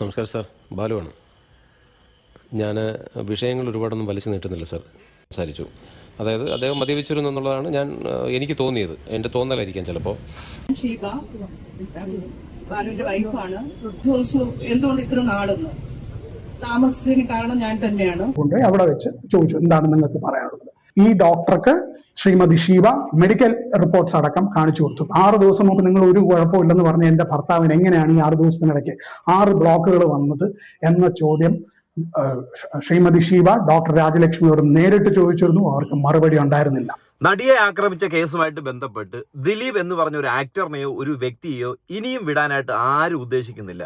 നമസ്കാരം സാർ, ബാലുവാണ്. ഞാൻ വിഷയങ്ങൾ ഒരുപാടൊന്നും വലിച്ചു നീട്ടുന്നില്ല സാർ. സംസാരിച്ചു, അതായത് അദ്ദേഹം മദ്യപിച്ചിരുന്നു എന്നുള്ളതാണ് എനിക്ക് തോന്നിയത്. എൻ്റെ തോന്നലായിരിക്കാം ചിലപ്പോൾ. ഷീബ ബാലുവിന്റെ വൈഫാണ്. എന്തുകൊണ്ട് ഇത്ര നാളെന്ന് താമസിച്ചതിന് കാരണം ഞാൻ തന്നെയാണ്. അവിടെ വെച്ച് ചോദിച്ചു, എന്താണ് നിങ്ങൾക്ക് പറയാനുള്ളത്? ഈ ഡോക്ടർക്ക് ശ്രീമതി ഷീബ മെഡിക്കൽ റിപ്പോർട്ട്സ് അടക്കം കാണിച്ചു കൊടുത്തു. 6 ദിവസം മുമ്പ് നിങ്ങൾ ഒരു കുഴപ്പമില്ലെന്ന് പറഞ്ഞ എന്റെ ഭർത്താവിന് എങ്ങനെയാണ് ഈ 6 ദിവസത്തിനിടയ്ക്ക് 6 ബ്ലോക്കുകൾ വന്നത് എന്ന ചോദ്യം ശ്രീമതി ഷീബ ഡോക്ടർ രാജലക്ഷ്മിയോട് നേരിട്ട് ചോദിച്ചിരുന്നു. അവർക്ക് മറുപടി ഉണ്ടായിരുന്നില്ല. നടിയെ ആക്രമിച്ച കേസുമായിട്ട് ബന്ധപ്പെട്ട് ദിലീപ് എന്ന് പറഞ്ഞ ഒരു ആക്ടറിനെയോ ഒരു വ്യക്തിയെയോ ഇനിയും വിടാനായിട്ട് ആരും ഉദ്ദേശിക്കുന്നില്ല.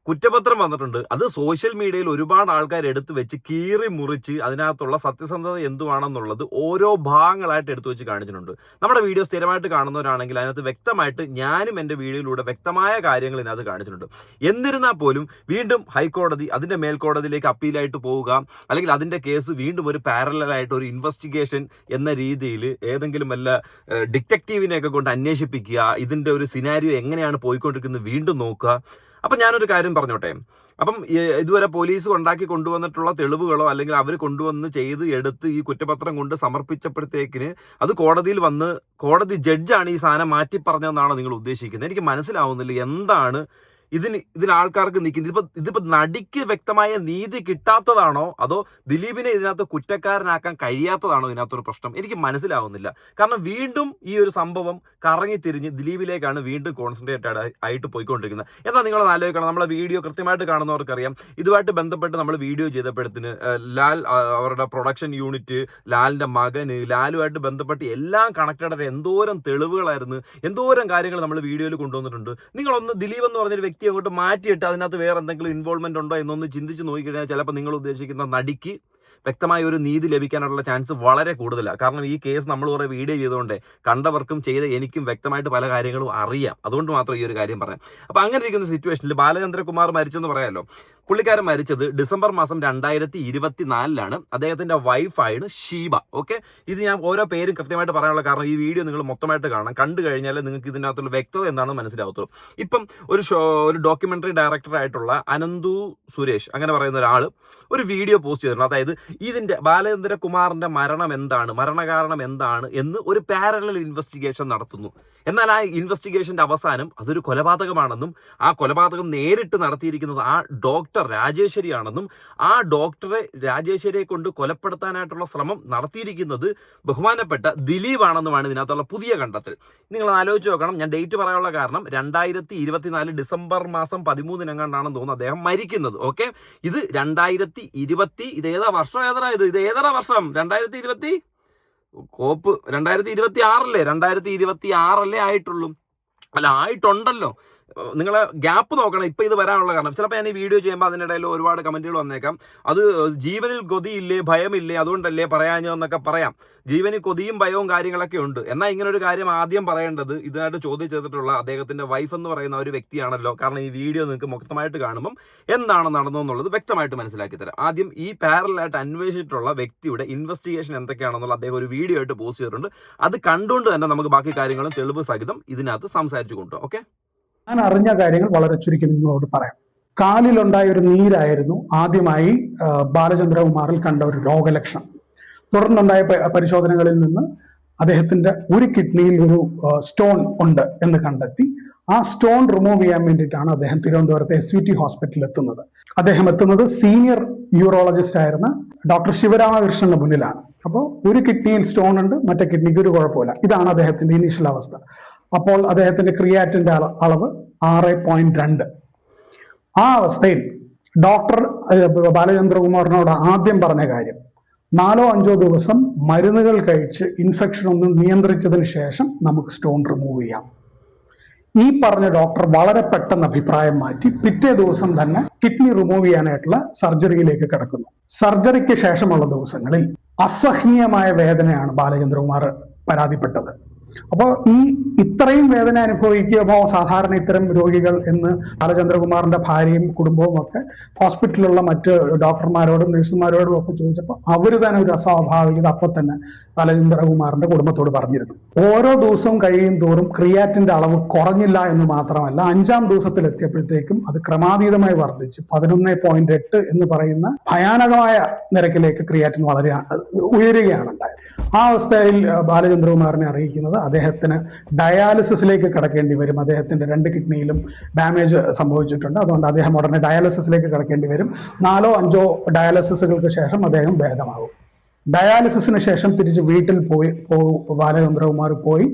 കുറ്റപത്രം വന്നിട്ടുണ്ട്. അത് സോഷ്യൽ മീഡിയയിൽ ഒരുപാട് ആൾക്കാർ എടുത്തു വെച്ച് കീറി മുറിച്ച് അതിനകത്തുള്ള സത്യസന്ധത എന്തുവാണെന്നുള്ളത് ഓരോ ഭാഗങ്ങളായിട്ട് എടുത്തു വെച്ച് കാണിച്ചിട്ടുണ്ട്. നമ്മുടെ വീഡിയോ സ്ഥിരമായിട്ട് കാണുന്നവരാണെങ്കിൽ അതിനകത്ത് വ്യക്തമായിട്ട് ഞാനും എൻ്റെ വീഡിയോയിലൂടെ വ്യക്തമായ കാര്യങ്ങൾ ഇതിനകത്ത് കാണിച്ചിട്ടുണ്ട്. എന്നിരുന്നാൽ പോലും വീണ്ടും ഹൈക്കോടതി അതിൻ്റെ മേൽക്കോടതിയിലേക്ക് അപ്പീലായിട്ട് പോവുക, അല്ലെങ്കിൽ അതിൻ്റെ കേസ് വീണ്ടും ഒരു പാരലായിട്ട് ഒരു ഇൻവെസ്റ്റിഗേഷൻ എന്ന രീതിയിൽ ഏതെങ്കിലും വല്ല ഡിറ്റക്റ്റീവിനെയൊക്കെ കൊണ്ട് അന്വേഷിപ്പിക്കുക, ഇതിൻ്റെ ഒരു സിനാരിയോ എങ്ങനെയാണ് പോയിക്കൊണ്ടിരിക്കുന്നത് വീണ്ടും നോക്കുക. അപ്പം ഞാനൊരു കാര്യം പറഞ്ഞോട്ടെ. അപ്പം ഇതുവരെ പോലീസ് ഉണ്ടാക്കി കൊണ്ടുവന്നിട്ടുള്ള തെളിവുകളോ അല്ലെങ്കിൽ അവർ കൊണ്ടുവന്ന് ചെയ്ത് എടുത്ത് ഈ കുറ്റപത്രം കൊണ്ട് സമർപ്പിച്ചപ്പോഴത്തേക്കിന് അത് കോടതിയിൽ വന്ന് കോടതി ജഡ്ജാണ് ഈ സാധനം മാറ്റി പറഞ്ഞതെന്നാണോ നിങ്ങൾ ഉദ്ദേശിക്കുന്നത്? എനിക്ക് മനസ്സിലാവുന്നില്ല എന്താണ് ഇതിന് ആൾക്കാർക്ക് നിൽക്കുന്നത്. ഇതിപ്പോ നടിക്ക് വ്യക്തമായ നീതി കിട്ടാത്തതാണോ അതോ ദിലീപിനെ ഇതിനകത്ത് കുറ്റക്കാരനാക്കാൻ കഴിയാത്തതാണോ ഇതിനകത്തൊരു പ്രശ്നം? എനിക്ക് മനസ്സിലാവുന്നില്ല. കാരണം വീണ്ടും ഈ ഒരു സംഭവം കറങ്ങിത്തിരിഞ്ഞ് ദിലീപിലേക്കാണ് വീണ്ടും കോൺസെൻട്രേറ്റഡ് ആയിട്ട് പോയിക്കൊണ്ടിരിക്കുന്നത്. എന്നാൽ നിങ്ങളത് ആലോചിക്കണം. നമ്മളെ വീഡിയോ കൃത്യമായിട്ട് കാണുന്നവർക്കറിയാം, ഇതുമായിട്ട് ബന്ധപ്പെട്ട് നമ്മൾ വീഡിയോ ചെയ്തപ്പോഴത്തിന് ലാൽ അവരുടെ പ്രൊഡക്ഷൻ യൂണിറ്റ്, ലാലിന്റെ മകന്, ലാലുമായിട്ട് ബന്ധപ്പെട്ട് എല്ലാം കണക്റ്റഡ് ആയിട്ട് എന്തോരം തെളിവുകളായിരുന്നു, എന്തോരം കാര്യങ്ങൾ നമ്മൾ വീഡിയോയിൽ കൊണ്ടുവന്നിട്ടുണ്ട്. നിങ്ങളൊന്ന് ദിലീപ് എന്ന് പറഞ്ഞൊരു വ്യക്തി അങ്ങോട്ട് മാറ്റിയിട്ട് അതിനകത്ത് വേറെ എന്തെങ്കിലും ഇൻവോൾവ്മെന്റ് ഉണ്ടോ എന്നൊന്ന് ചിന്തിച്ച് നോക്കിക്കഴിഞ്ഞാൽ ചിലപ്പോൾ നിങ്ങൾ ഉദ്ദേശിക്കുന്ന നടിക്ക് വ്യക്തമായ ഒരു നീതി ലഭിക്കാനുള്ള ചാൻസ് വളരെ കൂടുതലാണ്. കാരണം ഈ കേസ് നമ്മൾ കുറേ വീഡിയോ ചെയ്തുകൊണ്ട് കണ്ടവർക്കും ചെയ്ത എനിക്കും വ്യക്തമായിട്ട് പല കാര്യങ്ങളും അറിയാം. അതുകൊണ്ട് മാത്രം ഈ ഒരു കാര്യം പറയാം. അപ്പോൾ അങ്ങനെ ഇരിക്കുന്ന സിറ്റുവേഷനിൽ ബാലചന്ദ്രകുമാർ മരിച്ചെന്ന് പറയാമല്ലോ. പുള്ളിക്കാരൻ മരിച്ചത് ഡിസംബർ മാസം 2024 അദ്ദേഹത്തിന്റെ വൈഫാണ് ഷീബ. ഓക്കെ, ഇത് ഞാൻ ഓരോ പേരും കൃത്യമായിട്ട് പറയാനുള്ള കാരണം ഈ വീഡിയോ നിങ്ങൾ മൊത്തമായിട്ട് കാണാം. കണ്ടു കഴിഞ്ഞാൽ നിങ്ങൾക്ക് ഇതിനകത്തുള്ള വ്യക്തത എന്താണെന്ന് മനസ്സിലാവത്തുള്ളൂ. ഇപ്പം ഒരു ഡോക്യുമെന്ററി ഡയറക്ടറായിട്ടുള്ള അനന്തു സുരേഷ് അങ്ങനെ പറയുന്ന ഒരാൾ ഒരു വീഡിയോ പോസ്റ്റ് ചെയ്തിട്ടുണ്ട്. അതായത് ഇതിന്റെ ബാലചന്ദ്രകുമാറിന്റെ മരണം എന്താണ്, മരണകാരണം എന്താണ് എന്ന് ഒരു പാരലൽ ഇൻവെസ്റ്റിഗേഷൻ നടത്തുന്നു. എന്നാൽ ആ ഇൻവെസ്റ്റിഗേഷന്റെ അവസാനം അതൊരു കൊലപാതകമാണെന്നും ആ കൊലപാതകം നേരിട്ട് നടത്തിയിരിക്കുന്നത് ആ ഡോക്ടർ രാജേശ്വരിയാണെന്നും ആ ഡോക്ടറെ രാജേശ്വരിയെ കൊണ്ട് കൊലപ്പെടുത്താനായിട്ടുള്ള ശ്രമം നടത്തിയിരിക്കുന്നത് ബഹുമാനപ്പെട്ട ദിലീപ് ആണെന്നുമാണ് ഇതിനകത്തുള്ള പുതിയ കണ്ടെത്തൽ. നിങ്ങൾ ആലോചിച്ച് നോക്കണം. ഞാൻ ഡേറ്റ് പറയാനുള്ള കാരണം 2024 ഡിസംബർ മാസം 13 തോന്നുന്നു അദ്ദേഹം മരിക്കുന്നത്. ഓക്കെ, ഇത് 2020 ഇത് ഏതാ വർഷം? ഇത് ഏതാ വർഷം? 2026 2026 ആയിട്ടുള്ളൂ. അല്ല, ആയിട്ടുണ്ടല്ലോ. നിങ്ങൾ ഗ്യാപ്പ് നോക്കണം. ഇപ്പം ഇത് വരാനുള്ള കാരണം ചിലപ്പോൾ ഞാൻ ഈ വീഡിയോ ചെയ്യുമ്പോൾ അതിനിടയിൽ ഒരുപാട് കമൻറ്റുകൾ വന്നേക്കാം. അത് ജീവനിൽ കൊതിയില്ലേ, ഭയമില്ലേ, അതുകൊണ്ടല്ലേ പറയാഞ്ഞെന്നൊക്കെ പറയാം. ജീവനിൽ കൊതിയും ഭയവും കാര്യങ്ങളൊക്കെ ഉണ്ട്. എന്നാൽ ഇങ്ങനെ ഒരു കാര്യം ആദ്യം പറയേണ്ടത് ഇതിനായിട്ട് ചോദ്യം ചെയ്തിട്ടുള്ള അദ്ദേഹത്തിൻ്റെ വൈഫ് എന്ന് പറയുന്ന ഒരു വ്യക്തിയാണല്ലോ. കാരണം ഈ വീഡിയോ നിങ്ങൾക്ക് മൊത്തമായിട്ട് കാണുമ്പം എന്താണ് നടന്നതെന്നുള്ളത് വ്യക്തമായിട്ട് മനസ്സിലാക്കി തരാം. ആദ്യം ഈ പാരലായിട്ട് അന്വേഷിച്ചിട്ടുള്ള വ്യക്തിയുടെ ഇൻവെസ്റ്റിഗേഷൻ എന്തൊക്കെയാണെന്നുള്ള അദ്ദേഹം ഒരു വീഡിയോ ആയിട്ട് പോസ്റ്റ് ചെയ്തിട്ടുണ്ട്. അത് കണ്ടുകൊണ്ട് തന്നെ നമുക്ക് ബാക്കി കാര്യങ്ങളും തെളിവ് സഹിതം ഇതിനകത്ത് സംസാരിച്ചു കൊണ്ടുപോകാം. ഓക്കെ, ഞാൻ അറിഞ്ഞ കാര്യങ്ങൾ വളരെ ചുരുക്കി നിങ്ങളോട് പറയാം. കാലിലുണ്ടായ ഒരു നീരായിരുന്നു ആദ്യമായി ബാലചന്ദ്രകുമാറിൽ കണ്ട ഒരു രോഗലക്ഷണം. തുടർന്നുണ്ടായ പരിശോധനകളിൽ നിന്ന് അദ്ദേഹത്തിന്റെ ഒരു കിഡ്നിയിൽ ഒരു സ്റ്റോൺ ഉണ്ട് എന്ന് കണ്ടെത്തി. ആ സ്റ്റോൺ റിമൂവ് ചെയ്യാൻ വേണ്ടിയിട്ടാണ് അദ്ദേഹം തിരുവനന്തപുരത്തെ SVT ഹോസ്പിറ്റലിൽ എത്തുന്നത്. അദ്ദേഹം എത്തുന്നത് സീനിയർ യൂറോളജിസ്റ്റ് ആയിരുന്ന ഡോക്ടർ ശിവരാമകൃഷ്ണന്റെ മുന്നിലാണ്. അപ്പോൾ ഒരു കിഡ്നിയിൽ സ്റ്റോൺ ഉണ്ട്, മറ്റേ കിഡ്നിക്ക് ഒരു കുഴപ്പമില്ല. ഇതാണ് അദ്ദേഹത്തിന്റെ ഇനീഷ്യൽ അവസ്ഥ. അപ്പോൾ അദ്ദേഹത്തിന്റെ ക്രിയാറ്റിന്റെ അളവ് 6.2. ആ അവസ്ഥയിൽ ഡോക്ടർ ബാലചന്ദ്രകുമാറിനോട് ആദ്യം പറഞ്ഞ കാര്യം, 4-5 ദിവസം മരുന്നുകൾ കഴിച്ച് ഇൻഫെക്ഷൻ ഒന്ന് നിയന്ത്രിച്ചതിന് ശേഷം നമുക്ക് സ്റ്റോൺ റിമൂവ് ചെയ്യാം. ഈ പറഞ്ഞ ഡോക്ടർ വളരെ പെട്ടെന്ന് അഭിപ്രായം മാറ്റി പിറ്റേ ദിവസം തന്നെ കിഡ്നി റിമൂവ് ചെയ്യാനായിട്ടുള്ള സർജറിയിലേക്ക് കിടക്കുന്നു. സർജറിക്ക് ശേഷമുള്ള ദിവസങ്ങളിൽ അസഹനീയമായ വേദനയാണ് ബാലചന്ദ്രകുമാർ പരാതിപ്പെട്ടത്. അപ്പോൾ ഇത്രയും വേദന അനുഭവിക്കുമ്പോൾ സാധാരണ ഇത്തരം രോഗികൾ എന്ന് ബാലചന്ദ്രകുമാറിന്റെ ഭാര്യയും കുടുംബവും ഒക്കെ ഹോസ്പിറ്റലിലുള്ള മറ്റ് ഡോക്ടർമാരോടും നഴ്സുമാരോടും ഒക്കെ ചോദിച്ചപ്പോൾ അവർ തന്നെ ഒരു അസ്വാഭാവികത അപ്പൊ തന്നെ ബാലചന്ദ്രകുമാറിന്റെ കുടുംബത്തോട് പറഞ്ഞിരുന്നു. ഓരോ ദിവസവും കഴിയും തോറും ക്രിയാറ്റിന്റെ അളവ് കുറഞ്ഞില്ല എന്ന് മാത്രമല്ല, 5-ാം ദിവസത്തിലെത്തിയപ്പോഴത്തേക്കും അത് ക്രമാതീതമായി വർദ്ധിച്ച് 11.8 എന്ന് പറയുന്ന ഭയാനകമായ നിരക്കിലേക്ക് ക്രിയാറ്റിൻ വളരെ ഉയരുകയാണ് ഉണ്ടായത്. ആ അവസ്ഥയിൽ ബാലചന്ദ്രകുമാറിനെ അറിയിക്കുന്നത് അദ്ദേഹത്തിന് ഡയാലിസിസിലേക്ക് കടക്കേണ്ടി വരും. അദ്ദേഹത്തിന്റെ 2 കിഡ്നിയിലും ഡാമേജ് സംഭവിച്ചിട്ടുണ്ട്. അതുകൊണ്ട് അദ്ദേഹം ഉടനെ ഡയാലിസിസിലേക്ക് കടക്കേണ്ടി വരും. 4-5 ഡയാലിസിസുകൾക്ക് ശേഷം അദ്ദേഹം ഭേദമാകും. ഡയാലിസിസിന് ശേഷം തിരിച്ച് വീട്ടിൽ ബാലചന്ദ്രകുമാർ പോയി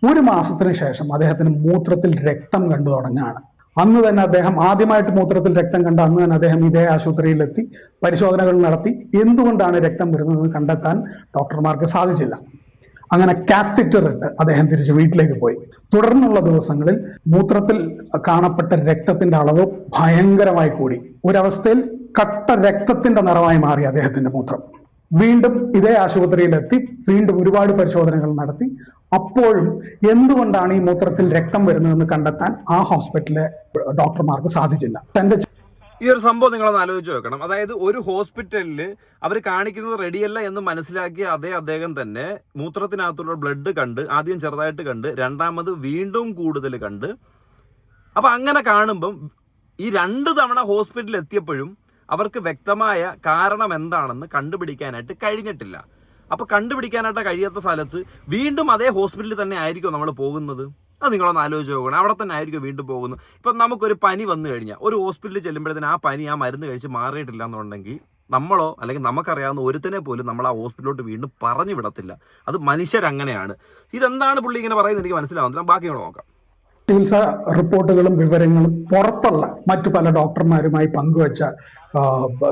1 മാസത്തിന് ശേഷം അദ്ദേഹത്തിന് മൂത്രത്തിൽ രക്തം കണ്ടു തുടങ്ങുകയാണ്. അന്ന് തന്നെ അദ്ദേഹം ആദ്യമായിട്ട് മൂത്രത്തിൽ രക്തം കണ്ട അന്ന് തന്നെ അദ്ദേഹം ഇതേ ആശുപത്രിയിലെത്തി പരിശോധനകൾ നടത്തി. എന്തുകൊണ്ടാണ് രക്തം വരുന്നതെന്ന് കണ്ടെത്താൻ ഡോക്ടർമാർക്ക് സാധിച്ചില്ല. അങ്ങനെ കാത്തറ്റർ ഇട്ട് അദ്ദേഹം തിരിച്ച് വീട്ടിലേക്ക് പോയി. തുടർന്നുള്ള ദിവസങ്ങളിൽ മൂത്രത്തിൽ കാണപ്പെട്ട രക്തത്തിന്റെ അളവ് ഭയങ്കരമായി കൂടി. ഒരവസ്ഥയിൽ കട്ട രക്തത്തിന്റെ നിറമായി മാറി അദ്ദേഹത്തിന്റെ മൂത്രം. വീണ്ടും ഇതേ ആശുപത്രിയിലെത്തി വീണ്ടും ഒരുപാട് പരിശോധനകൾ നടത്തി. അപ്പോഴും എന്തുകൊണ്ടാണ് ഈ മൂത്രത്തിൽ രക്തം വരുന്നതെന്ന് കണ്ടെത്താൻ ആ ഹോസ്പിറ്റലിലെ ഡോക്ടർമാർക്ക് സാധിച്ചില്ല. ഈ ഒരു സംഭവം നിങ്ങളൊന്ന് ആലോചിച്ച് വെക്കണം. അതായത് ഒരു ഹോസ്പിറ്റലിൽ അവർ കാണിക്കുന്നത് റെഡിയല്ല എന്ന് മനസ്സിലാക്കിയ അദ്ദേഹം തന്നെ മൂത്രത്തിനകത്തുള്ള ബ്ലഡ് കണ്ട് ആദ്യം ചെറുതായിട്ട് കണ്ട് രണ്ടാമത് വീണ്ടും കൂടുതൽ കണ്ട്. അപ്പം അങ്ങനെ കാണുമ്പം ഈ 2 തവണ ഹോസ്പിറ്റലിൽ എത്തിയപ്പോഴും അവർക്ക് വ്യക്തമായ കാരണം എന്താണെന്ന് കണ്ടുപിടിക്കാനായിട്ട് കഴിഞ്ഞിട്ടില്ല. അപ്പോൾ കണ്ടുപിടിക്കാനായിട്ട് കഴിയാത്ത സ്ഥലത്ത് വീണ്ടും അതേ ഹോസ്പിറ്റലിൽ തന്നെ ആയിരിക്കും നമ്മൾ പോകുന്നത്. അത് നിങ്ങളൊന്ന് ആലോചിച്ച് നോക്കണം. അവിടെ തന്നെ ആയിരിക്കും വീണ്ടും പോകുന്നത്. ഇപ്പം നമുക്കൊരു പനി വന്നു കഴിഞ്ഞാൽ ഒരു ഹോസ്പിറ്റലിൽ ചെല്ലുമ്പോഴത്തേന് ആ പനി ആ മരുന്ന് കഴിച്ച് മാറിയിട്ടില്ല എന്നുണ്ടെങ്കിൽ നമ്മളോ അല്ലെങ്കിൽ നമുക്കറിയാവുന്ന ഒരുത്തനെ പോലും നമ്മൾ ആ ഹോസ്പിറ്റലിലോട്ട് വീണ്ടും പറഞ്ഞു വിടത്തില്ല. അത് മനുഷ്യരങ്ങനെയാണ്. ഇതെന്താണ് പുള്ളി ഇങ്ങനെ പറയുന്നത് എനിക്ക് മനസ്സിലാവുന്നില്ല. ബാക്കി കൂടെ നോക്കാം. ചികിത്സാ റിപ്പോർട്ടുകളും വിവരങ്ങളും പുറത്തുള്ള മറ്റു പല ഡോക്ടർമാരുമായി പങ്കുവച്ച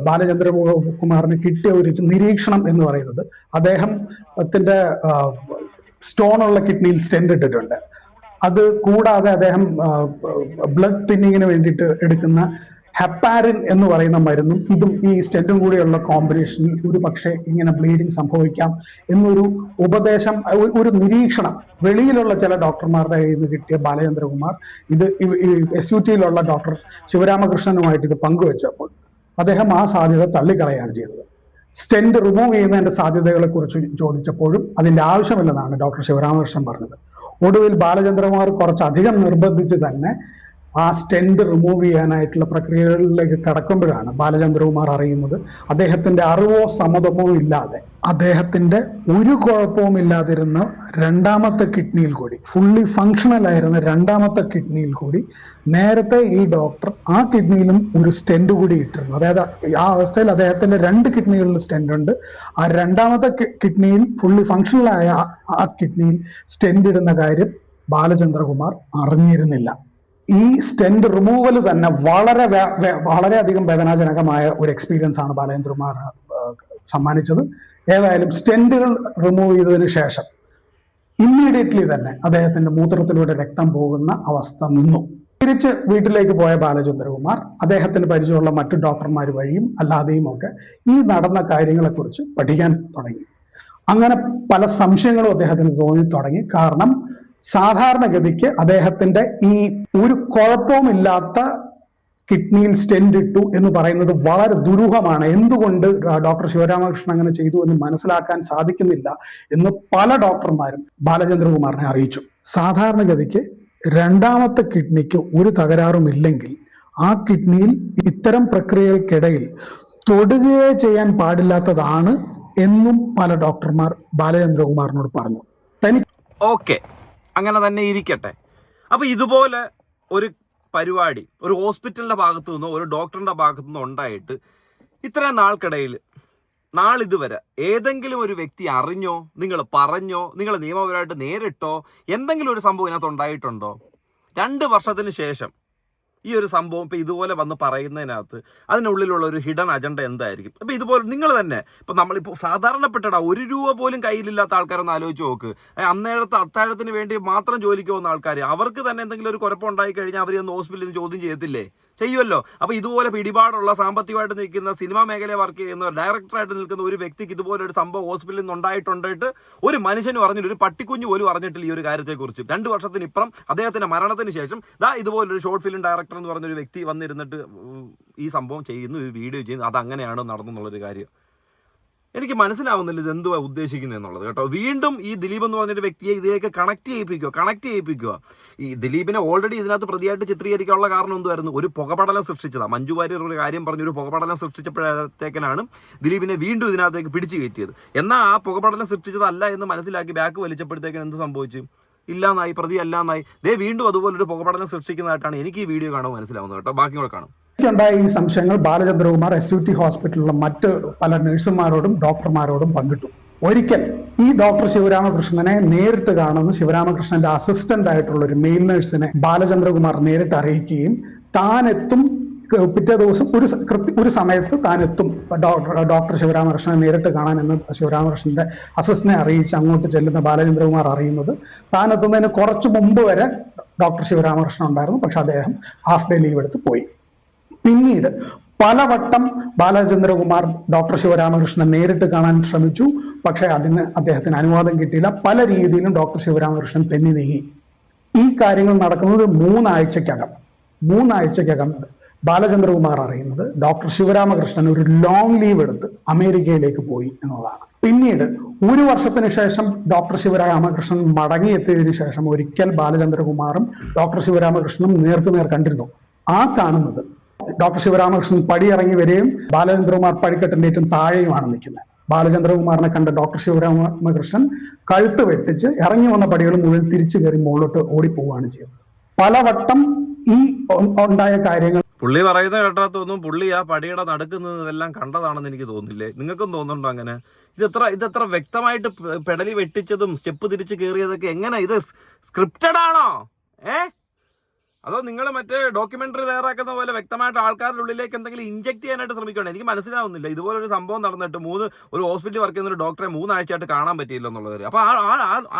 ബാലചന്ദ്രകുമാറിന് കിട്ടിയ ഒരു നിരീക്ഷണം എന്ന് പറയുന്നത് അദ്ദേഹത്തിന്റെ സ്റ്റോണുള്ള കിഡ്നിയിൽ സ്റ്റെന്റ് ഇട്ടിട്ടുണ്ട്. അത് കൂടാതെ അദ്ദേഹം ബ്ലഡ് തിന്നിങ്ങിന് വേണ്ടിയിട്ട് എടുക്കുന്ന ഹെപ്പാരിൻ എന്ന് പറയുന്ന മരുന്നും ഇതും ഈ സ്റ്റെന്റും കൂടിയുള്ള കോമ്പിനേഷനിൽ ഒരു പക്ഷേ ഇങ്ങനെ ബ്ലീഡിങ് സംഭവിക്കാം എന്നൊരു ഉപദേശം, ഒരു നിരീക്ഷണം വെളിയിലുള്ള ചില ഡോക്ടർമാരുടെ കയ്യിൽ നിന്ന് കിട്ടിയ ബാലചന്ദ്രകുമാർ ഇത് SUTയിലുള്ള ഡോക്ടർ ശിവരാമകൃഷ്ണനുമായിട്ട് ഇത് പങ്കുവെച്ചപ്പോൾ അദ്ദേഹം ആ സാധ്യത തള്ളിക്കളയാണ് ചെയ്തത്. സ്റ്റെന്റ് റിമൂവ് ചെയ്യുന്നതിന്റെ സാധ്യതകളെ കുറിച്ച് ചോദിച്ചപ്പോഴും അതിന്റെ ആവശ്യമില്ലെന്നാണ് ഡോക്ടർ ശിവരാമകൃഷ്ണൻ പറഞ്ഞത്. ഒടുവിൽ ബാലചന്ദ്രകുമാർ കുറച്ചധികം നിർബന്ധിച്ച് തന്നെ ആ സ്റ്റെന്റ് റിമൂവ് ചെയ്യാനായിട്ടുള്ള പ്രക്രിയകളിലേക്ക് കടക്കുമ്പോഴാണ് ബാലചന്ദ്രകുമാർ അറിയുന്നത് അദ്ദേഹത്തിന്റെ അറിവോ സമ്മതമോ ഇല്ലാതെ അദ്ദേഹത്തിന്റെ ഒരു കുഴപ്പവും ഇല്ലാതിരുന്ന 2ാമത്തെ കിഡ്നിയിൽ കൂടി, ഫുള്ളി ഫങ്ഷണൽ ആയിരുന്ന 2ാമത്തെ കിഡ്നിയിൽ കൂടി നേരത്തെ ഈ ഡോക്ടർ ആ കിഡ്നിയിലും ഒരു സ്റ്റെന്റ് കൂടി ഇട്ടിരുന്നു. അതായത് ആ അവസ്ഥയിൽ അദ്ദേഹത്തിന്റെ 2 കിഡ്നികളിൽ സ്റ്റെന്റ് ഉണ്ട്. ആ 2ാമത്തെ കിഡ്നിയിൽ ഫുള്ളി ഫങ്ഷണൽ ആയ ആ കിഡ്നിയിൽ സ്റ്റെന്റ് ഇടുന്ന കാര്യം ബാലചന്ദ്രകുമാർ അറിഞ്ഞിരുന്നില്ല. ഈ സ്റ്റെന്റ് റിമൂവൽ തന്നെ വളരെയധികം വേദനാജനകമായ ഒരു എക്സ്പീരിയൻസ് ആണ് ബാലചന്ദ്രകുമാർ സമ്മാനിച്ചത്. ഏതായാലും സ്റ്റെന്റുകൾ റിമൂവ് ചെയ്തതിനു ശേഷം ഇമ്മീഡിയറ്റ്ലി തന്നെ അദ്ദേഹത്തിന്റെ മൂത്രത്തിലൂടെ രക്തം പോകുന്ന അവസ്ഥ നിന്നു. തിരിച്ച് വീട്ടിലേക്ക് പോയ ബാലചന്ദ്രകുമാർ അദ്ദേഹത്തിന് പരിചയമുള്ള മറ്റു ഡോക്ടർമാർ വഴിയും അല്ലാതെയും ഒക്കെ ഈ നടന്ന കാര്യങ്ങളെക്കുറിച്ച് പഠിക്കാൻ തുടങ്ങി. അങ്ങനെ പല സംശയങ്ങളും അദ്ദേഹത്തിന് തോന്നി തുടങ്ങി. കാരണം സാധാരണഗതിക്ക് അദ്ദേഹത്തിന്റെ ഈ ഒരു കുഴപ്പവുമില്ലാത്ത കിഡ്നിയിൽ സ്റ്റെന്റ് ഇട്ടു എന്ന് പറയുന്നത് വളരെ ദുരൂഹമാണ്. എന്തുകൊണ്ട് ഡോക്ടർ ശിവരാമകൃഷ്ണൻ അങ്ങനെ ചെയ്തു എന്ന് മനസ്സിലാക്കാൻ സാധിക്കുന്നില്ല എന്ന് പല ഡോക്ടർമാരും ബാലചന്ദ്രകുമാറിനെ അറിയിച്ചു. സാധാരണഗതിക്ക് 2ാമത്തെ കിഡ്നിക്ക് ഒരു തകരാറുമില്ലെങ്കിൽ ആ കിഡ്നിയിൽ ഇത്തരം പ്രക്രിയകൾക്കിടയിൽ തൊടുകയെ ചെയ്യാൻ പാടില്ലാത്തതാണ് എന്നും പല ഡോക്ടർമാർ ബാലചന്ദ്രകുമാറിനോട് പറഞ്ഞു. ഓക്കെ, അങ്ങനെ തന്നെ ഇരിക്കട്ടെ. അപ്പോൾ ഇതുപോലെ ഒരു പരിപാടി ഒരു ഹോസ്പിറ്റലിൻ്റെ ഭാഗത്തു നിന്നോ ഒരു ഡോക്ടറിൻ്റെ ഭാഗത്തു നിന്നോ ഉണ്ടായിട്ട് ഇത്രയും നാൾക്കിടയിൽ നാളിതുവരെ ഏതെങ്കിലും ഒരു വ്യക്തി അറിഞ്ഞോ, നിങ്ങൾ പറഞ്ഞോ, നിങ്ങൾ നിയമപരമായിട്ട് നേരിട്ടോ എന്തെങ്കിലും ഒരു സംഭവം ഇതിനകത്ത് ഉണ്ടായിട്ടുണ്ടോ? 2 വർഷത്തിന് ശേഷം ഈ ഒരു സംഭവം ഇപ്പം ഇതുപോലെ വന്ന് പറയുന്നതിനകത്ത് അതിനുള്ളിലുള്ള ഒരു ഹിഡൻ അജണ്ട എന്തായിരിക്കും? അപ്പം ഇതുപോലെ നിങ്ങൾ തന്നെ ഇപ്പം നമ്മളിപ്പോൾ സാധാരണപ്പെട്ട 1 രൂപ പോലും കയ്യിലില്ലാത്ത ആൾക്കാരൊന്ന് ആലോചിച്ച് നോക്ക്. അന്നേരത്തെ അത്താഴത്തിന് വേണ്ടി മാത്രം ജോലിക്ക് പോകുന്ന ആൾക്കാർ, അവർക്ക് തന്നെ എന്തെങ്കിലും ഒരു കുഴപ്പം ഉണ്ടായി കഴിഞ്ഞാൽ അവരൊന്ന് ഹോസ്പിറ്റലിൽ നിന്ന് ചോദ്യം ചെയ്യത്തില്ലേ? ചെയ്യുമല്ലോ. അപ്പോൾ ഇതുപോലെ പിടിപാടുള്ള സാമ്പത്തികമായിട്ട് നിൽക്കുന്ന സിനിമാ മേഖലയെ വർക്ക് ചെയ്യുന്ന ഡയറക്ടറായിട്ട് നിൽക്കുന്ന ഒരു വ്യക്തിക്ക് ഇതുപോലെ ഒരു സംഭവം ഹോസ്പിറ്റലിൽ നിന്ന് ഉണ്ടായിട്ട് ഒരു മനുഷ്യന് പറഞ്ഞില്ല, ഒരു പട്ടിക്കുഞ്ഞ് പോലും പറഞ്ഞിട്ടില്ല ഈ ഒരു കാര്യത്തെക്കുറിച്ച്. 2 വർഷത്തിനിപ്പുറം അദ്ദേഹത്തിന്റെ മരണത്തിന് ശേഷം ഇതുപോലൊരു ഷോർട്ട് ഫിലിം ഡയറക്ടർ എന്ന് പറഞ്ഞൊരു വ്യക്തി വന്നിരുന്നിട്ട് ഈ സംഭവം ചെയ്യുന്നു, ഒരു വീഡിയോ ചെയ്യുന്നു, അത് അങ്ങനെയാണോ നടന്നുള്ളൊരു കാര്യം എനിക്ക് മനസ്സിലാവുന്നില്ല. ഇത് എന്തുവാ ഉദ്ദേശിക്കുന്നത് എന്നുള്ളത് കേട്ടോ. വീണ്ടും ഈ ദിലീപ് എന്ന് പറഞ്ഞൊരു വ്യക്തിയെ ഇതിലേക്ക് കണക്ട് ചെയ്യിപ്പിക്കുക. ഈ ദിലീപിനെ ഓൾറെഡി ഇതിനകത്ത് പ്രതിയായിട്ട് ചിത്രീകരിക്കാനുള്ള കാരണം എന്തുമായിരുന്നു? ഒരു പുകപടലം സൃഷ്ടിച്ചതാണ്. മഞ്ജു വാര്യർ ഒരു കാര്യം പറഞ്ഞു, ഒരു പുകപടലം സൃഷ്ടിച്ചപ്പോഴത്തേക്കാണ് ദിലീപിനെ വീണ്ടും ഇതിനകത്തേക്ക് പിടിച്ചു കയറ്റിയത്. എന്നാൽ ആ പുകപടലം സൃഷ്ടിച്ചതല്ല എന്ന് മനസ്സിലാക്കി ബാക്ക് വലിച്ചപ്പോഴത്തേക്കിന് എന്ത് സംഭവിച്ചു? ഇല്ലാന്നായി, പ്രതി അല്ലാന്നായി. വീണ്ടും അതുപോലൊരു പുകപടലം സൃഷ്ടിക്കുന്നതായിട്ടാണ് എനിക്ക് ഈ വീഡിയോ കാണുമ്പോൾ മനസ്സിലാവുന്നത് കേട്ടോ. ബാക്കി കൂടെ കാണും. ഉണ്ടായ ഈ സംശയങ്ങൾ ബാലചന്ദ്രകുമാർ SUT ഹോസ്പിറ്റലിലുള്ള മറ്റ് പല നഴ്സുമാരോടും ഡോക്ടർമാരോടും പങ്കിട്ടു. ഒരിക്കൽ ഈ ഡോക്ടർ ശിവരാമകൃഷ്ണനെ നേരിട്ട് കാണുന്ന ശിവരാമകൃഷ്ണന്റെ അസിസ്റ്റന്റ് ആയിട്ടുള്ള ഒരു മെയിൽ നഴ്സിനെ ബാലചന്ദ്രകുമാർ നേരിട്ട് അറിയിക്കുകയും താനെത്തും, പിറ്റേ ദിവസം ഒരു സമയത്ത് താനെത്തും ഡോക്ടർ ശിവരാമകൃഷ്ണനെ നേരിട്ട് കാണാൻ എന്ന് ശിവരാമകൃഷ്ണന്റെ അസിസ്റ്റന്റിനെ അറിയിച്ച് അങ്ങോട്ട് ചെല്ലുന്ന ബാലചന്ദ്രകുമാർ അറിയുന്നത് താനെത്തുന്നതിന് കുറച്ചു മുമ്പ് വരെ ഡോക്ടർ ശിവരാമകൃഷ്ണൻ ഉണ്ടായിരുന്നു. പക്ഷെ അദ്ദേഹം ഹാഫ് ഡേ ലീവ് എടുത്ത് പോയി. പിന്നീട് പലവട്ടം ബാലചന്ദ്രകുമാർ ഡോക്ടർ ശിവരാമകൃഷ്ണൻ നേരിട്ട് കാണാൻ ശ്രമിച്ചു. പക്ഷെ അതിന് അദ്ദേഹത്തിന് അനുവാദം കിട്ടിയില്ല. പല രീതിയിലും ഡോക്ടർ ശിവരാമകൃഷ്ണൻ തെന്നി നീങ്ങി. ഈ കാര്യങ്ങൾ നടക്കുന്നത് 3 ആഴ്ചക്കകം ബാലചന്ദ്രകുമാർ അറിയുന്നത് ഡോക്ടർ ശിവരാമകൃഷ്ണൻ ഒരു ലോങ് ലീവ് എടുത്ത് അമേരിക്കയിലേക്ക് പോയി എന്നുള്ളതാണ്. പിന്നീട് 1 വർഷത്തിന് ശേഷം ഡോക്ടർ ശിവരാമകൃഷ്ണൻ മടങ്ങിയെത്തിയതിനു ശേഷം ഒരിക്കൽ ബാലചന്ദ്രകുമാറും ഡോക്ടർ ശിവരാമകൃഷ്ണനും നേർക്കുനേർ കണ്ടിരുന്നു. ആ കാണുന്നത് ഡോക്ടർ ശിവരാമകൃഷ്ണൻ പടിയിറങ്ങി വരികയും ബാലചന്ദ്രകുമാർ പടിക്കെട്ടിന്റെ ഏറ്റവും താഴെയുമാണ് നിൽക്കുന്നത്. ബാലചന്ദ്രകുമാറിനെ കണ്ട ഡോക്ടർ ശിവരാമകൃഷ്ണൻ കഴുത്ത് വെട്ടിച്ച് ഇറങ്ങി വന്ന പടികൾ മുഴുവൻ തിരിച്ചു കയറി മുകളിലോട്ട് ഓടിപ്പോവുകയാണ് ചെയ്തത്. പലവട്ടം ഈ ഉണ്ടായ കാര്യങ്ങൾ പുള്ളി പറയുന്ന കേട്ടാത്തൊന്നും പുള്ളി ആ പടിയുടെ നടക്കുന്നതെല്ലാം കണ്ടതാണെന്ന് എനിക്ക് തോന്നുന്നില്ലേ? നിങ്ങൾക്കും തോന്നുന്നുണ്ടോ അങ്ങനെ? ഇതെത്ര വ്യക്തമായിട്ട് പെടലി വെട്ടിച്ചതും സ്റ്റെപ്പ് തിരിച്ച് കയറിയതൊക്കെ എങ്ങനെ? ഇത് സ്ക്രിപ്റ്റഡ് ആണോ? അതോ നിങ്ങൾ മറ്റേ ഡോക്യുമെന്ററി തയ്യാറാക്കുന്ന പോലെ വ്യക്തമായിട്ട് ആൾക്കാരുടെ ഉള്ളിലേക്ക് എന്തെങ്കിലും ഇഞ്ചക്ട് ചെയ്യാനായിട്ട് ശ്രമിക്കണം? എനിക്ക് മനസ്സിലാവുന്നില്ല. ഇതുപോലൊരു സംഭവം നടന്നിട്ട് ഒരു ഹോസ്പിറ്റലിൽ വർക്ക് ചെയ്യുന്ന ഒരു ഡോക്ടറെ 3 ആഴ്ചയായിട്ട് കാണാൻ പറ്റിയില്ല എന്നുള്ളത്. അപ്പോൾ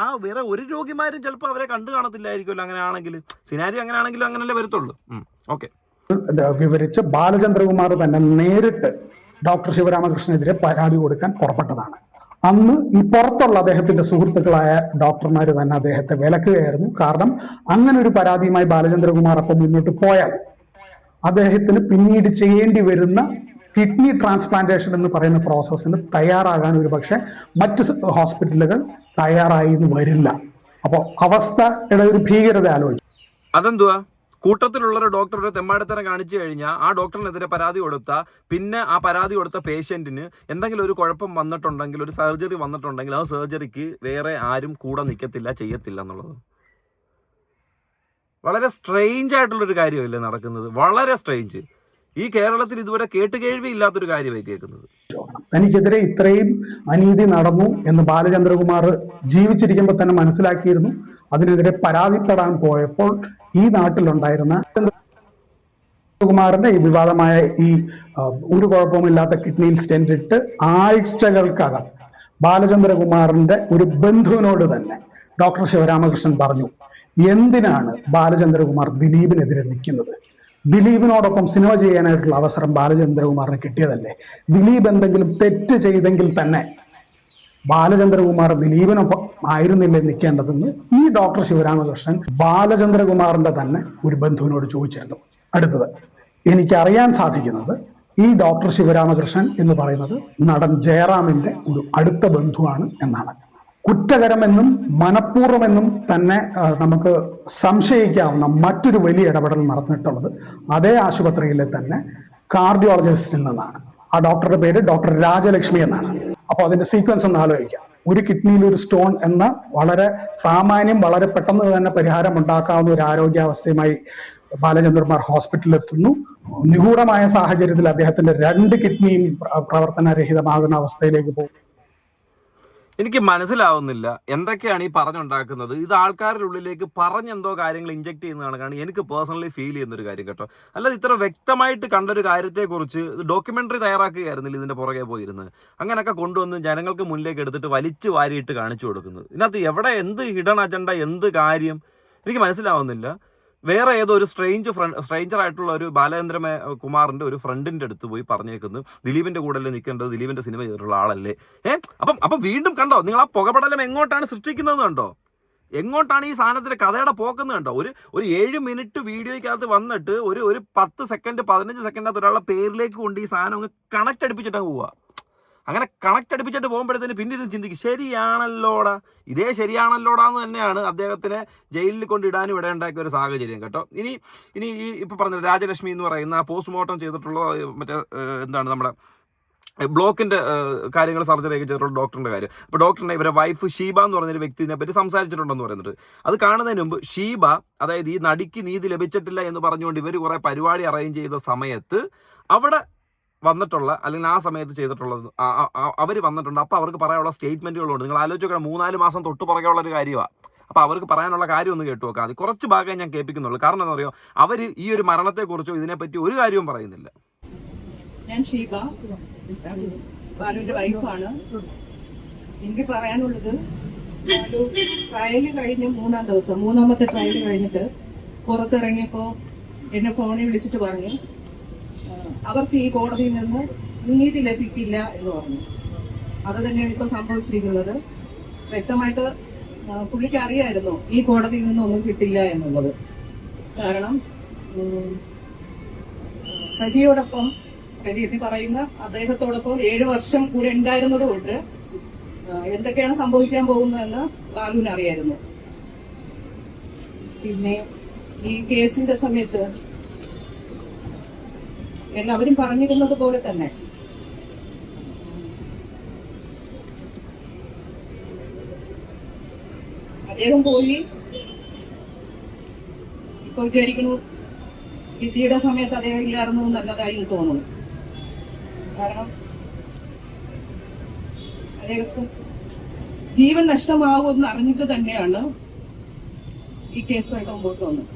ആ വേറെ ഒരു രോഗിമാരും ചിലപ്പോൾ അവരെ കണ്ടു കാണത്തില്ലായിരിക്കുമല്ലോ. അങ്ങനെയാണെങ്കിൽ സിനാരി അങ്ങനെയാണെങ്കിലും അങ്ങനല്ലേ വരത്തുള്ളൂ. ഓക്കെ. വിവരിച്ച് ബാലചന്ദ്രകുമാർ തന്നെ നേരിട്ട് ഡോക്ടർ ശിവരാമകൃഷ്ണനെതിരെ പരാതി കൊടുക്കാൻ പുറപ്പെട്ടതാണ്. അന്ന് ഈ പുറത്തുള്ള അദ്ദേഹത്തിന്റെ സുഹൃത്തുക്കളായ ഡോക്ടർമാർ തന്നെ അദ്ദേഹത്തെ വിലക്കുകയായിരുന്നു. കാരണം അങ്ങനെ ഒരു പരാതിയുമായി ബാലചന്ദ്രകുമാർ അപ്പം മുന്നോട്ട് പോയാൽ അദ്ദേഹത്തിന് പിന്നീട് ചെയ്യേണ്ടി വരുന്ന കിഡ്നി ട്രാൻസ്പ്ലാന്റേഷൻ എന്ന് പറയുന്ന പ്രോസസ്സിന് തയ്യാറാകാൻ ഒരു പക്ഷെ മറ്റ് ഹോസ്പിറ്റലുകൾ തയ്യാറായി വരില്ല. അപ്പോൾ അവസ്ഥയുടെ ഒരു ഭീകരത ആലോചിച്ചു. അതെന്തുവാ? കൂട്ടത്തിലുള്ള ഒരു ഡോക്ടർ ഒരു തെമ്മാടിത്തരം കാണിച്ചു കഴിഞ്ഞാൽ ആ ഡോക്ടറിനെതിരെ പരാതി കൊടുത്താൽ പിന്നെ ആ പരാതി കൊടുത്ത പേഷ്യന്റിന് എന്തെങ്കിലും ഒരു കുഴപ്പം വന്നിട്ടുണ്ടെങ്കിൽ, ഒരു സർജറി വന്നിട്ടുണ്ടെങ്കിൽ ആ സർജറിക്ക് വേറെ ആരും കൂടെ നിൽക്കത്തില്ല, ചെയ്യത്തില്ല എന്നുള്ളത് വളരെ സ്ട്രെയിഞ്ച് ആയിട്ടുള്ളൊരു കാര്യമല്ലേ നടക്കുന്നത്? വളരെ സ്ട്രെയിഞ്ച്. ഈ കേരളത്തിൽ ഇതുവരെ കേട്ടുകേഴ്വി ഇല്ലാത്തൊരു കാര്യമായി കേൾക്കുന്നത്. തനിക്കെതിരെ ഇത്രയും അനീതി നടന്നു എന്ന് ബാലചന്ദ്രകുമാർ ജീവിച്ചിരിക്കുമ്പോൾ തന്നെ മനസ്സിലാക്കിയിരുന്നു. അതിനെതിരെ പരാതിപ്പെടാൻ പോയപ്പോൾ ഈ നാട്ടിലുണ്ടായിരുന്ന കുമാറിന്റെ ഈ വിവാദമായ ഈ ഒരു കുഴപ്പമില്ലാത്ത കിഡ്നിയിൽ സ്റ്റെന്റ് ഇട്ട് ആഴ്ചകൾക്കകം ബാലചന്ദ്രകുമാറിന്റെ ഒരു ബന്ധുവിനോട് തന്നെ ഡോക്ടർ ശിവരാമകൃഷ്ണൻ പറഞ്ഞു, എന്തിനാണ് ബാലചന്ദ്രകുമാർ ദിലീപിനെതിരെ നിൽക്കുന്നത്? ദിലീപിനോടൊപ്പം സിനിമ ചെയ്യാനായിട്ടുള്ള അവസരം ബാലചന്ദ്രകുമാറിന് കിട്ടിയതല്ലേ? ദിലീപ് എന്തെങ്കിലും തെറ്റ് ചെയ്തെങ്കിൽ തന്നെ ബാലചന്ദ്രകുമാർ ദിലീപിനൊപ്പം ആയിരുന്നില്ലേ നിൽക്കേണ്ടതെന്ന് ഈ ഡോക്ടർ ശിവരാമകൃഷ്ണൻ ബാലചന്ദ്രകുമാറിന്റെ തന്നെ ഒരു ബന്ധുവിനോട് ചോദിച്ചിരുന്നു. അടുത്തത് എനിക്കറിയാൻ സാധിക്കുന്നത് ഈ ഡോക്ടർ ശിവരാമകൃഷ്ണൻ എന്ന് പറയുന്നത് നടൻ ജയറാമിന്റെ ഒരു അടുത്ത ബന്ധുവാണ് എന്നാണ്. കുറ്റകരമെന്നും മനഃപൂർവ്വമെന്നും തന്നെ നമുക്ക് സംശയിക്കാവുന്ന മറ്റൊരു വലിയ ഇടപെടൽ നടന്നിട്ടുള്ളത് അതേ ആശുപത്രിയിലെ തന്നെ കാർഡിയോളജിസ്റ്റിൽ നിന്നാണ്. ആ ഡോക്ടറുടെ പേര് ഡോക്ടർ രാജലക്ഷ്മി എന്നാണ്. അപ്പോൾ അതിന്റെ സീക്വൻസ് ഒന്ന് ആലോചിക്കാം. ഒരു കിഡ്നിയിൽ ഒരു സ്റ്റോൺ എന്ന വളരെ സാമാന്യം വളരെ പെട്ടെന്ന് തന്നെ പരിഹാരം ഉണ്ടാക്കാവുന്ന ഒരു ആരോഗ്യാവസ്ഥയുമായി ബാലചന്ദ്രകുമാർ ഹോസ്പിറ്റലിൽ എത്തുന്നു. നിഗൂഢമായ സാഹചര്യത്തിൽ അദ്ദേഹത്തിന്റെ 2 കിഡ്നിയും പ്രവർത്തനരഹിതമാകുന്ന അവസ്ഥയിലേക്ക് പോകും. എനിക്ക് മനസ്സിലാവുന്നില്ല എന്തൊക്കെയാണ് ഈ പറഞ്ഞുണ്ടാക്കുന്നത്. ഇത് ആൾക്കാരുടെ ഉള്ളിലേക്ക് പറഞ്ഞെന്തോ കാര്യങ്ങൾ ഇഞ്ചക്ട് ചെയ്യുന്നതാണ് കാരണം എനിക്ക് പേഴ്സണലി ഫീൽ ചെയ്യുന്നൊരു കാര്യം കേട്ടോ. അല്ലാതെ ഇത്ര വ്യക്തമായിട്ട് കണ്ടൊരു കാര്യത്തെക്കുറിച്ച് ഡോക്യുമെന്ററി തയ്യാറാക്കുകയായിരുന്നില്ല ഇതിന്റെ പുറകെ പോയിരുന്നത്. അങ്ങനെയൊക്കെ കൊണ്ടുവന്ന് ജനങ്ങൾക്ക് മുന്നിലേക്ക് എടുത്തിട്ട് വലിച്ചു വാരിയിട്ട് കാണിച്ചു കൊടുക്കുന്നത്. ഇതിനകത്ത് എവിടെ എന്ത് ഹിഡൻ അജണ്ട, എന്ത് കാര്യം എനിക്ക് മനസ്സിലാവുന്നില്ല. വേറെ ഏതോ ഒരു സ്ട്രേഞ്ചർ ആയിട്ടുള്ള ഒരു ബാലേന്ദ്ര കുമാറിന്റെ ഒരു ഫ്രണ്ടിന്റെ അടുത്ത് പോയി പറഞ്ഞേക്കുന്നു ദിലീപിന്റെ കൂടെ അല്ലേ നിൽക്കേണ്ടത്, ദിലീപിന്റെ സിനിമ ചെയ്തിട്ടുള്ള ആളല്ലേ. അപ്പം വീണ്ടും കണ്ടോ നിങ്ങൾ ആ പുകപടലം എങ്ങോട്ടാണ് സൃഷ്ടിക്കുന്നത് കണ്ടോ, എങ്ങോട്ടാണ് ഈ സാധനത്തിന്റെ കഥയുടെ പോക്കുന്നത് കണ്ടോ. ഒരു 7 മിനിറ്റ് വീഡിയോയ്ക്കകത്ത് വന്നിട്ട് ഒരു 10 സെക്കൻഡ് 15 സെക്കൻഡിനകത്ത് ഒരാളുടെ പേരിലേക്ക് കൊണ്ട് ഈ സാധനം അങ്ങ് കണക്ട് അടുപ്പിച്ചിട്ടങ്ങ് പോവുക. അങ്ങനെ കണക്ട് അടുപ്പിച്ചിട്ട് പോകുമ്പോഴത്തേന് പിന്നീട് ചിന്തിക്കും ശരിയാണല്ലോടാ, ഇതേ ശരിയാണല്ലോടാന്ന് തന്നെയാണ് അദ്ദേഹത്തിനെ ജയിലിൽ കൊണ്ടിടാനും ഇടയുണ്ടാക്കിയ ഒരു സാഹചര്യം കേട്ടോ. ഇനി ഈ ഇപ്പൊ പറഞ്ഞ രാജലക്ഷ്മി എന്ന് പറയുന്ന പോസ്റ്റ്മോർട്ടം ചെയ്തിട്ടുള്ള മറ്റേ എന്താണ് നമ്മുടെ ബ്ലോക്കിന്റെ കാര്യങ്ങൾ സർജറി ഒക്കെ ചെയ്തിട്ടുള്ള ഡോക്ടറിന്റെ കാര്യം. അപ്പോൾ ഡോക്ടറിനെ ഇവരെ വൈഫ് ഷീബ എന്ന് പറഞ്ഞൊരു വ്യക്തിനെ പറ്റി സംസാരിച്ചിട്ടുണ്ടെന്ന് പറയുന്നുണ്ട്. അത് കാണുന്നതിന് മുമ്പ് ഷീബ, അതായത് ഈ നടിക്ക് നീതി ലഭിച്ചിട്ടില്ല എന്ന് പറഞ്ഞുകൊണ്ട് ഇവർ കുറെ പരിപാടി അറേഞ്ച് ചെയ്ത സമയത്ത് അവിടെ വന്നിട്ടുള്ള അല്ലെങ്കിൽ ആ സമയത്ത് ചെയ്തിട്ടുള്ളത് അവർ വന്നിട്ടുണ്ട്. അപ്പോൾ അവർക്ക് പറയാനുള്ള സ്റ്റേറ്റ്മെന്റുകളുണ്ട്. നിങ്ങൾ ആലോചിക്കണം, 3-4 മാസം തൊട്ട് പുറകെയുള്ള ഒരു കാര്യമാണ്. അപ്പോൾ അവർക്ക് പറയാനുള്ള കാര്യം ഒന്ന് കേട്ടു നോക്കാം. അത് കുറച്ച് ഭാഗം ഞാൻ കേൾപ്പിക്കുന്നുള്ളൂ. കാരണം എന്താ പറയുക, അവർ ഈ ഒരു മരണത്തെക്കുറിച്ചോ ഇതിനെപ്പറ്റി ഒരു കാര്യവും പറയുന്നില്ല. ഞാൻ ഷീബ, ബാലുവിന്റെ വൈഫാണ്. എനിക്ക് പറയാനുള്ളത്, ട്രയൽ കഴിഞ്ഞ് 3-ാം ദിവസം 3ാമത്തെ ട്രയൽ കഴിഞ്ഞിട്ട് പുറത്തിറങ്ങിയപ്പോ എന്നെ ഫോണിൽ വിളിച്ചിട്ട് പറഞ്ഞു അവർക്ക് ഈ കോടതിയിൽ നിന്ന് നീതി ലഭിക്കില്ല എന്ന് പറഞ്ഞു. അത് തന്നെയാണ് ഇപ്പൊ സംഭവിച്ചിരിക്കുന്നത്. വ്യക്തമായിട്ട് പുള്ളിക്ക് അറിയായിരുന്നു ഈ കോടതിയിൽ നിന്നൊന്നും കിട്ടില്ല എന്നുള്ളത്. കാരണം പ്രതിയോടൊപ്പം പ്രതി പറയുന്ന അദ്ദേഹത്തോടൊപ്പം 7 വർഷം കൂടെ ഉണ്ടായിരുന്നത് കൊണ്ട് എന്തൊക്കെയാണ് സംഭവിക്കാൻ പോകുന്നതെന്ന് ബാലുവിന് അറിയായിരുന്നു. പിന്നെ ഈ കേസിന്റെ സമയത്ത് എല്ലാവരും പറഞ്ഞിരുന്നത് പോലെ തന്നെ അദ്ദേഹം പോയി ഇപ്പൊ വിചാരിക്കുന്നു വിധിയുടെ സമയത്ത് അദ്ദേഹം ഇല്ലായിരുന്നത് നല്ലതായി തോന്നുന്നു. കാരണം അദ്ദേഹത്തിന് ജീവൻ നഷ്ടമാകുമെന്ന് അറിഞ്ഞിട്ട് തന്നെയാണ് ഈ കേസുമായിട്ട് മുമ്പോട്ട് വന്നത്.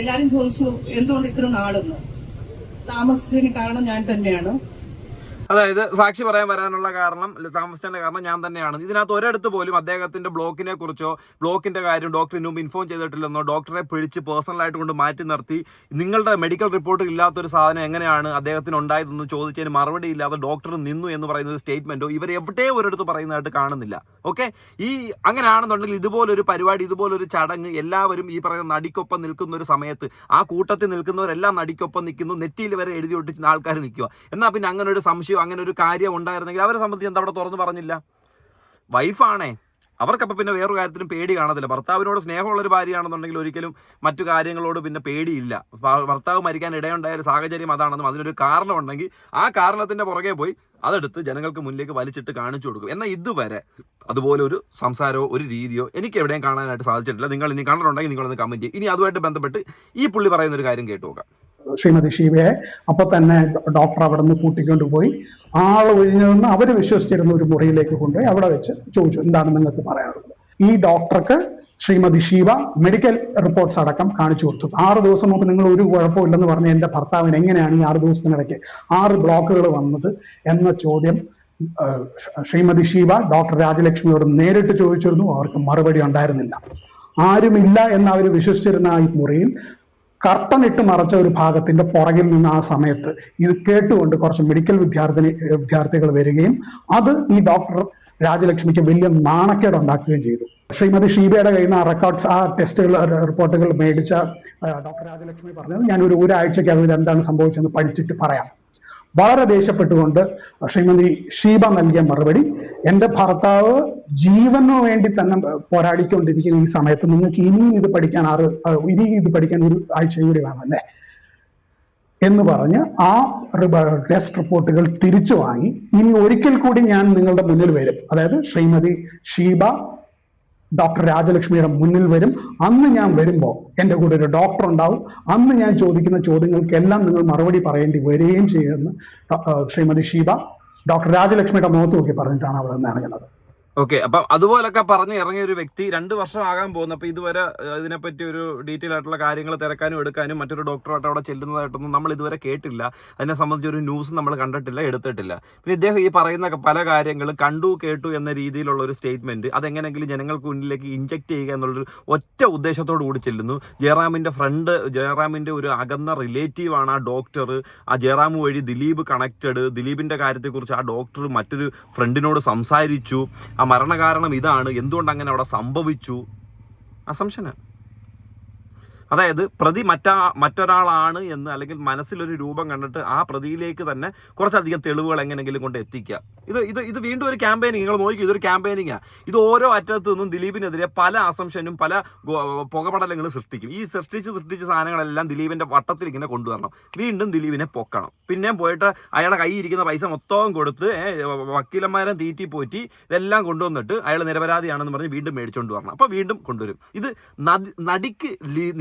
എല്ലാരും ചോദിച്ചു എന്തുകൊണ്ട് ഇത്ര നാളെന്ന്. താമസിച്ചതിന് കാരണം ഞാൻ തന്നെയാണ്. അതായത് സാക്ഷി പറയാൻ വരാനുള്ള കാരണം, താമസിച്ചതിന്റെ കാരണം ഞാൻ തന്നെയാണ്. ഇതിനകത്ത് ഒരിടത്ത് പോലും അദ്ദേഹത്തിന്റെ ബ്ലോക്കിനെ കുറിച്ചോ ബ്ലോക്കിന്റെ കാര്യം ഡോക്ടറിന് മുമ്പ് ഇൻഫോം ചെയ്തിട്ടില്ലെന്നോ ഡോക്ടറെ പിടിച്ച് പേഴ്സണലായിട്ട് കൊണ്ട് മാറ്റി നിർത്തി നിങ്ങളുടെ മെഡിക്കൽ റിപ്പോർട്ടിൽ ഇല്ലാത്തൊരു സാധനം എങ്ങനെയാണ് അദ്ദേഹത്തിന് ഉണ്ടായതെന്ന് ചോദിച്ചതിന് മറുപടി ഇല്ലാതെ ഡോക്ടർ നിന്നു എന്ന് പറയുന്ന ഒരു സ്റ്റേറ്റ്മെന്റോ ഇവർ എവിടെ ഒരിടത്ത് പറയുന്നതായിട്ട് കാണുന്നില്ല. ഓക്കെ, ഈ അങ്ങനെയാണെന്നുണ്ടെങ്കിൽ ഇതുപോലൊരു പരിപാടി, ഇതുപോലൊരു ചടങ്ങ് എല്ലാവരും ഈ പറയുന്ന നടിക്കൊപ്പം നിൽക്കുന്ന ഒരു സമയത്ത് ആ കൂട്ടത്തിൽ നിൽക്കുന്നവരെല്ലാം നടിക്കൊപ്പം നിൽക്കുന്നു, നെറ്റിയിൽ വരെ എഴുതി ഒട്ടിച്ച് ആൾക്കാർ നിൽക്കുക. എന്നാൽ പിന്നെ അങ്ങനെ ഒരു സംശയം, അങ്ങനെ ഒരു കാര്യം ഉണ്ടായിരുന്നെങ്കിൽ അവരെ സംബന്ധിച്ച് എന്താ അവിടെ തുറന്നു പറഞ്ഞില്ല? വൈഫാണേ, അവർക്കപ്പോൾ പിന്നെ വേറൊരു കാര്യത്തിനും പേടി കാണത്തില്ല. ഭർത്താവിനോട് സ്നേഹമുള്ളൊരു ഭാര്യയാണെന്നുണ്ടെങ്കിൽ ഒരിക്കലും മറ്റു കാര്യങ്ങളോട് പിന്നെ പേടിയില്ല. ഭർത്താവ് മരിക്കാൻ ഇടയുണ്ടായ ഒരു സാഹചര്യം അതാണെന്നും അതിനൊരു കാരണമുണ്ടെങ്കിൽ ആ കാരണത്തിന്റെ പുറകെ പോയി അതെടുത്ത് ജനങ്ങൾക്ക് മുന്നിലേക്ക് വലിച്ചിട്ട് കാണിച്ചു കൊടുക്കും. എന്നാൽ ഇതുവരെ അതുപോലെ ഒരു സംസാരമോ ഒരു രീതിയോ എനിക്ക് എവിടെയും കാണാനായിട്ട് സാധിച്ചിട്ടില്ല. നിങ്ങൾ ഇനി കണ്ടിട്ടുണ്ടെങ്കിൽ നിങ്ങളൊന്ന് കമന്റ് ചെയ്യും. ഇനി അതുമായിട്ട് ബന്ധപ്പെട്ട് ഈ പുള്ളി പറയുന്ന ഒരു കാര്യം കേട്ടു നോക്കാം. ശ്രീമതി ഷീബയെ അപ്പൊ തന്നെ ഡോക്ടർ അവിടെ നിന്ന് കൂട്ടിക്കൊണ്ടുപോയി ആൾ ഒഴിഞ്ഞതെന്ന് അവർ വിശ്വസിച്ചിരുന്ന ഒരു മുറിയിലേക്ക് കൊണ്ടുപോയി അവിടെ വെച്ച് ചോദിച്ചു, എന്താണ് നിങ്ങൾക്ക് പറയാനുള്ളത്? ഈ ഡോക്ടർക്ക് ശ്രീമതി ഷീബ മെഡിക്കൽ റിപ്പോർട്ട്സ് അടക്കം കാണിച്ചു കൊടുത്തു. 6 ദിവസം മുമ്പ് നിങ്ങൾ ഒരു കുഴപ്പമില്ലെന്ന് പറഞ്ഞ എന്റെ ഭർത്താവിന് എങ്ങനെയാണ് ഈ 6 ദിവസത്തിനിടയ്ക്ക് 6 ബ്ലോക്കുകൾ വന്നത് എന്ന ചോദ്യം ശ്രീമതി ഷീബ ഡോക്ടർ രാജലക്ഷ്മിയോട് നേരിട്ട് ചോദിച്ചിരുന്നു. അവർക്ക് മറുപടി ഉണ്ടായിരുന്നില്ല. ആരുമില്ല എന്ന് അവർ വിശ്വസിച്ചിരുന്ന ഈ മുറിയിൽ കർട്ടൻ ഇട്ട് മറച്ച ഒരു ഭാഗത്തിന്റെ പുറകിൽ നിന്ന് ആ സമയത്ത് ഇത് കേട്ടുകൊണ്ട് കുറച്ച് മെഡിക്കൽ വിദ്യാർത്ഥികൾ വരികയും അത് ഈ ഡോക്ടർ രാജലക്ഷ്മിക്ക് വലിയ നാണക്കേട് ഉണ്ടാക്കുകയും ചെയ്തു. ശ്രീമതി ഷീബയുടെ കയ്യിൽ നിന്ന് ആ റെക്കോർഡ്സ്, ആ ടെസ്റ്റുകൾ, റിപ്പോർട്ടുകൾ മേടിച്ച ഡോക്ടർ രാജലക്ഷ്മി പറഞ്ഞത് ഞാൻ ഒരാഴ്ചയ്ക്ക് അത് എന്താണ് സംഭവിച്ചെന്ന് പഠിച്ചിട്ട് പറയാം. വളരെ ദേഷ്യപ്പെട്ടുകൊണ്ട് ശ്രീമതി ഷീബ നൽകിയ മറുപടി, എന്റെ ഭർത്താവ് ജീവനു വേണ്ടി തന്നെ പോരാടിക്കൊണ്ടിരിക്കുന്ന ഈ സമയത്ത് നിങ്ങൾക്ക് ഇനി ഇത് പഠിക്കാൻ ഒരു ആഴ്ച കൂടി വേണമല്ലേ എന്ന് പറഞ്ഞ് ആ ടെസ്റ്റ് റിപ്പോർട്ടുകൾ തിരിച്ചു വാങ്ങി ഇനി ഒരിക്കൽ കൂടി ഞാൻ നിങ്ങളുടെ മുന്നിൽ വരും, അതായത് ശ്രീമതി ഷീബ ഡോക്ടർ രാജലക്ഷ്മിയുടെ മുന്നിൽ വരും. അന്ന് ഞാൻ വരുമ്പോൾ എൻ്റെ കൂടെ ഒരു ഡോക്ടർ ഉണ്ടാവും. അന്ന് ഞാൻ ചോദിക്കുന്ന ചോദ്യങ്ങൾക്കെല്ലാം നിങ്ങൾ മറുപടി പറയേണ്ടി വരികയും ചെയ്യുമെന്ന് ശ്രീമതി ഷീബ ഡോക്ടർ രാജലക്ഷ്മിയുടെ മുഖത്ത് നോക്കി പറഞ്ഞിട്ടാണ് അവിടെ നിന്ന് ഇറങ്ങുന്നത്. ഓക്കെ, അപ്പം അതുപോലൊക്കെ പറഞ്ഞ് ഇറങ്ങിയ ഒരു വ്യക്തി 2 വർഷം ആകാൻ പോകുന്നു. അപ്പോൾ ഇതുവരെ ഇതിനെപ്പറ്റി ഒരു ഡീറ്റെയിൽ ആയിട്ടുള്ള കാര്യങ്ങൾ തിരക്കാനും എടുക്കാനും മറ്റൊരു ഡോക്ടറായിട്ട് അവിടെ ചെല്ലുന്നതായിട്ടൊന്നും നമ്മൾ ഇതുവരെ കേട്ടില്ല. അതിനെ സംബന്ധിച്ച് ഒരു ന്യൂസ് നമ്മൾ കണ്ടിട്ടില്ല, എടുത്തിട്ടില്ല. പിന്നെ ഇദ്ദേഹം ഈ പറയുന്ന പല കാര്യങ്ങളും കണ്ടു കേട്ടു എന്ന രീതിയിലുള്ള ഒരു സ്റ്റേറ്റ്മെന്റ് അതെങ്ങനെയെങ്കിലും ജനങ്ങൾക്ക് മുന്നിലേക്ക് ഇഞ്ചക്ട് ചെയ്യുക എന്നുള്ളൊരു ഒറ്റ ഉദ്ദേശത്തോടു കൂടി ചെല്ലുന്നു. ജയറാമിൻ്റെ ഫ്രണ്ട്, ജയറാമിൻ്റെ ഒരു അകന്ന റിലേറ്റീവാണ് ആ ഡോക്ടർ. ആ ജയറാം വഴി ദിലീപ് കണക്റ്റഡ്. ദിലീപിൻ്റെ കാര്യത്തെക്കുറിച്ച് ആ ഡോക്ടർ മറ്റൊരു ഫ്രണ്ടിനോട് സംസാരിച്ചു. ആ മരണകാരണം ഇതാണ്, എന്തുകൊണ്ട് അങ്ങനെ അവിടെ സംഭവിച്ചു. അസംഷനാണ്. അതായത് പ്രതി മറ്റൊരാളാണ് എന്ന്, അല്ലെങ്കിൽ മനസ്സിലൊരു രൂപം കണ്ടിട്ട് ആ പ്രതിയിലേക്ക് തന്നെ കുറച്ചധികം തെളിവുകൾ എങ്ങനെയെങ്കിലും കൊണ്ട് എത്തിക്കുക. ഇത് വീണ്ടും ഒരു ക്യാമ്പയിനിങ്. നിങ്ങൾ നോക്കിക്കും, ഇതൊരു ക്യാമ്പയിനിങ്ങാണ്. ഇത് ഓരോ അറ്റത്തു നിന്നും ദിലീപിനെതിരെ പല അസംഷനും പല പുകപടലങ്ങളും സൃഷ്ടിക്കും. ഈ സൃഷ്ടിച്ച സാധനങ്ങളെല്ലാം ദിലീപിന്റെ വട്ടത്തിൽ ഇങ്ങനെ കൊണ്ടുവരണം. വീണ്ടും ദിലീപിനെ പൊക്കണം. പിന്നെയും പോയിട്ട് അയാളുടെ കയ്യിൽ ഇരിക്കുന്ന പൈസ മൊത്തവും കൊടുത്ത് വക്കീലന്മാരെ തീറ്റി പോറ്റി ഇതെല്ലാം കൊണ്ടുവന്നിട്ട് അയാൾ നിരപരാധിയാണെന്ന് പറഞ്ഞ് വീണ്ടും മേടിച്ചുകൊണ്ട് വരണം. അപ്പോൾ വീണ്ടും കൊണ്ടുവരും. ഇത് നടിക്ക്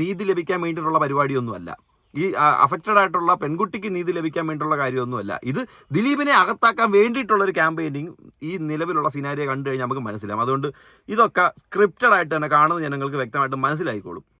നീതി ലഭിക്കാൻ വേണ്ടിയിട്ടുള്ള പരിപാടിയൊന്നുമല്ല. ഈ അഫക്റ്റഡ് ആയിട്ടുള്ള പെൺകുട്ടിക്ക് നീതി ലഭിക്കാൻ വേണ്ടിയിട്ടുള്ള കാര്യമൊന്നുമല്ല. ഇത് ദിലീപിനെ അകത്താക്കാൻ വേണ്ടിയിട്ടുള്ള ഒരു ക്യാമ്പയിനിങ് ഈ നിലവിലുള്ള സിനാരിയോ കണ്ടു കഴിഞ്ഞാൽ നമുക്ക് മനസ്സിലാവും. അതുകൊണ്ട് ഇതൊക്കെ സ്ക്രിപ്റ്റഡ് ആയിട്ട് തന്നെ കാണുന്ന ജനങ്ങൾക്ക് വ്യക്തമായിട്ട് മനസ്സിലായിക്കോളും.